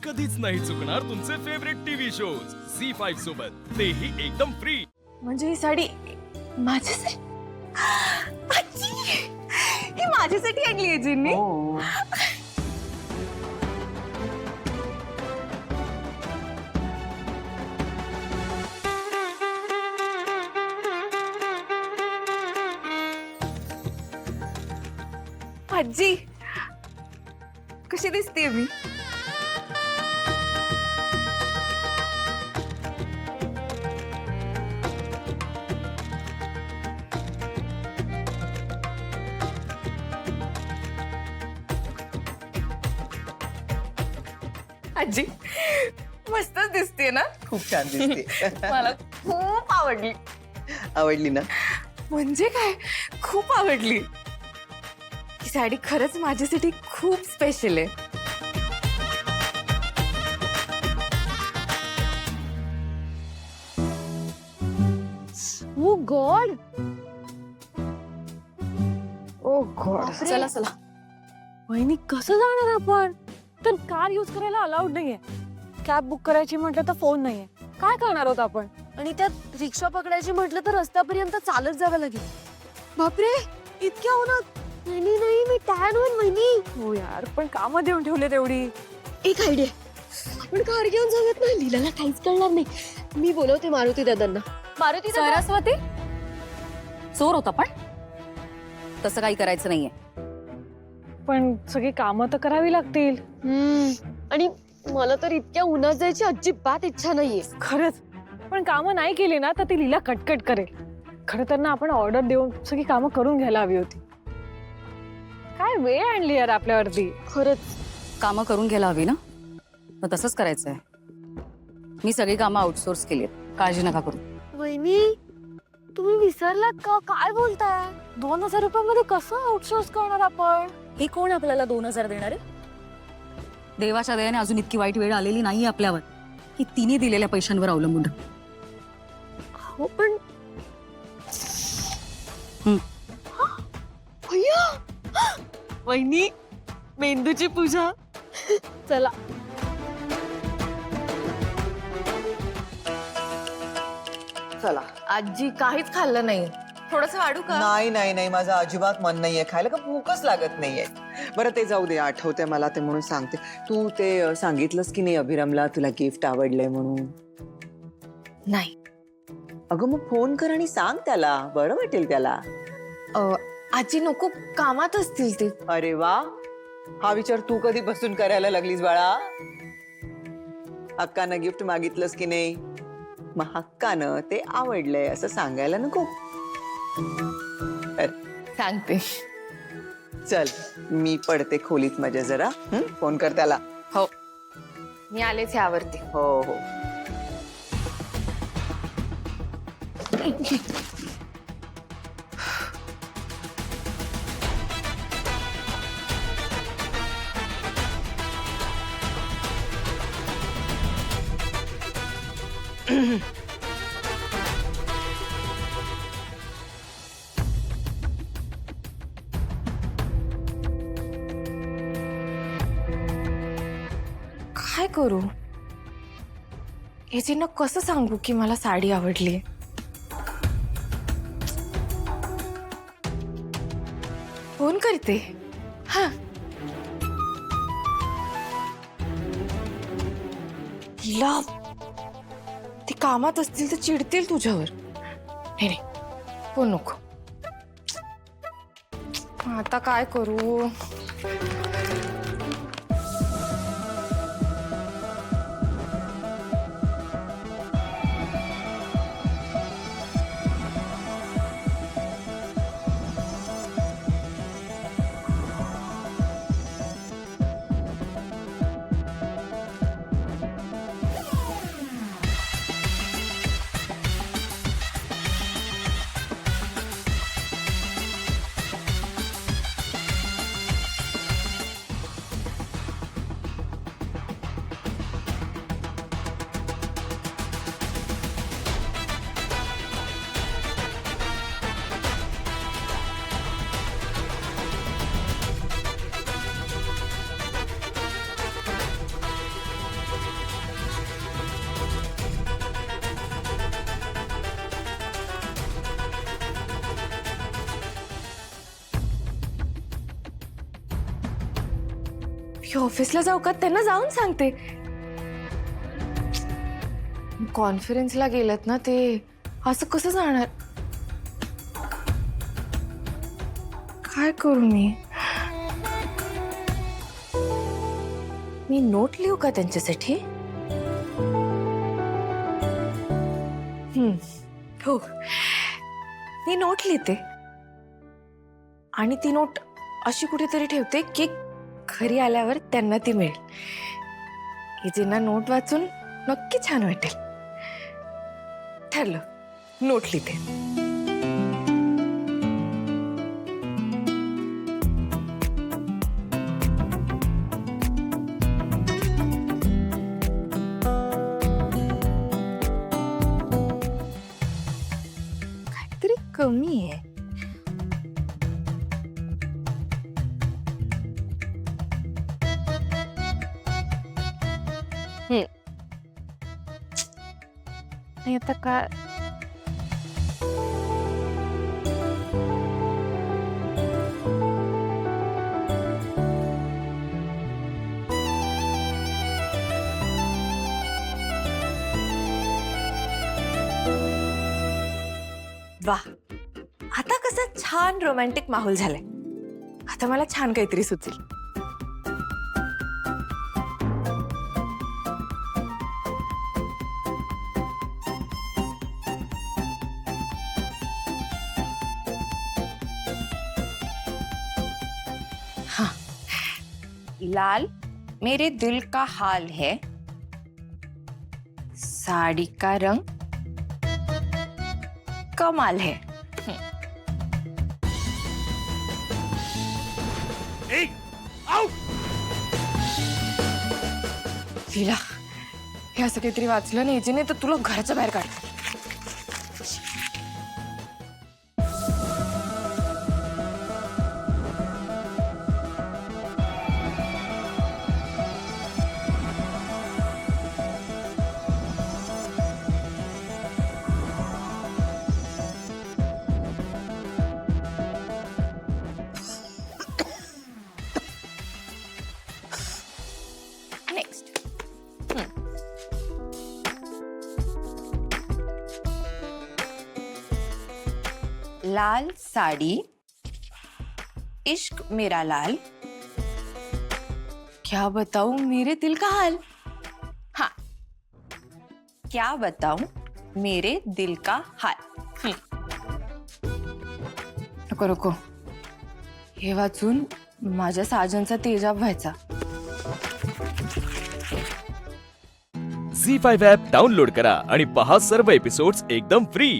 कधीच नाही चुकणार तुमचे फेवरेट टीव्ही शोज झी5 सोबत, तेही एकदम फ्री. म्हणजे ही साडी माझ्यासाठी? आजी, ही माझ्यासाठी आणली आहे जिन्नी. आजी, कशी दिसतेय मी? आजी मस्तच दिसते ना. खूप छान दिसते. मला खूप आवडली. आवडली ना? म्हणजे काय, खूप आवडली. ही साडी खरंच माझ्यासाठी खूप स्पेशल आहे. ओ गॉड, ओ गॉड. चला चला. वहिनी कसं जाणार आपण? तर कार यूज करायला अलाउड नाहीये. कॅब बुक करायची म्हटलं तर फोन नाहीये. काय करणार आहोत आपण? आणि त्यात रिक्षा पकडायची म्हटलं तर रस्त्यापर्यंत चालत जावं लागेल. बापरे, इतक्या उन्हात. वहिनी नाही, मी टॅन होईन वहिनी. हो यार, पण कामं देऊन ठेवले तेवढी. एक आयडिया, आपण कार घेऊन जाऊयात ना. लीलाला काहीच कळणार नाही. मी बोलवते मारुती दादांना. मारुती सरस्वती, चोर होता पण तसं काही करायचं नाहीये. पण सगळी कामं तर करावी लागतील. आणि मला तर इतक्या उन्हात जायची अजिबात इच्छा नाहीये. खरंच, पण कामं नाही केली ना तर ती लीला कटकट करेल. खरं तर ना आपण ऑर्डर देऊन सगळी कामं करून घ्यायला हवी होती. काय वेळ आणली यार आपल्यावरती. खरंच कामं करून घ्यायला हवी ना, मग तसंच करायचंय. मी सगळी कामं आउटसोर्स केली आहेत, काळजी नका करू. वहिनी, तुम्ही विसरलात का? काय बोलताय? 2000 रुपयामध्ये कसं आउटसोर्स करणार आपण? हे कोण आपल्याला 2000 देणार आहे? देवाच्या दयाने अजून इतकी वाईट वेळ आलेली नाहीये आपल्यावर की तिने दिलेल्या पैशांवर अवलंबून. हो, पण वहिनी, मेंदूची पूजा. चला. चला. आजी काहीच खाल्लं नाही. थोडस वाढू का? नाही नाही नाही, माझं अजिबात मन नाहीये खायला, का भूकच लागत नाहीये. बरं ते जाऊ दे, आठवते मला ते म्हणून सांगते. तू ते सांगितलंस की नाही अभिरामला तुला गिफ्ट आवडलंय म्हणून? नाही. अगं मग फोन कर आणि सांग त्याला, बरं वाटेल त्याला. आजी नको, कामात असतील ते. अरे वा, हा विचार तू कधी बसून करायला लागलीस बाळा? हक्कानं गिफ्ट मागितलंस की नाही, मग हक्कानं ते आवडलंय असं सांगायला नको? सांगते. चल, मी पडते खोलीत माझ्या जरा. फोन कर त्याला. हो, मी आलेच यावरती. हो हो. काय करू? याचींना कसं सांगू की मला साडी आवडली? फोन करते. हा, हिला ती कामात असतील तर चिडतील तुझ्यावर. नाही नाही, फोन नको. आता काय करू? मी ऑफिसला जाऊ का? त्यांना जाऊन सांगते. कॉन्फरन्सला गेलेत ना ते, असं कसं जाणार? काय करू मी नोट लिहू का त्यांच्यासाठी? हो, मी नोट लिहिते आणि ती नोट अशी कुठेतरी ठेवते की घरी आल्यावर त्यांना ती मिळेल. इजेंना नोट वाचून नक्की छान वाटेल. ठरलं, नोट लिहिते. काहीतरी कमी आहे. नाही आता काय? वा, आता कसा छान रोमॅन्टिक माहोल झालाय. आता मला छान काहीतरी सुचेल. हाँ, लाल मेरे दिल का हाल है, साड़ी का रंग कमाल है. लीला, हे असं काहीतरी वाचलं नाही जे, नाही तर तुला घराच्या बाहेर काढ. नेक्स्ट. लाल साड़ी, इश्क मेरा लाल, क्या बताऊं मेरे दिल का हाल. हाँ, क्या बताऊं मेरे दिल का हाल. नको नको, हे वाचून माझ्या साजनचा तेजाब व्हायचा. झी 5 ॲप डाउनलोड करा आणि पहा सर्व एपिसोड्स एकदम फ्री.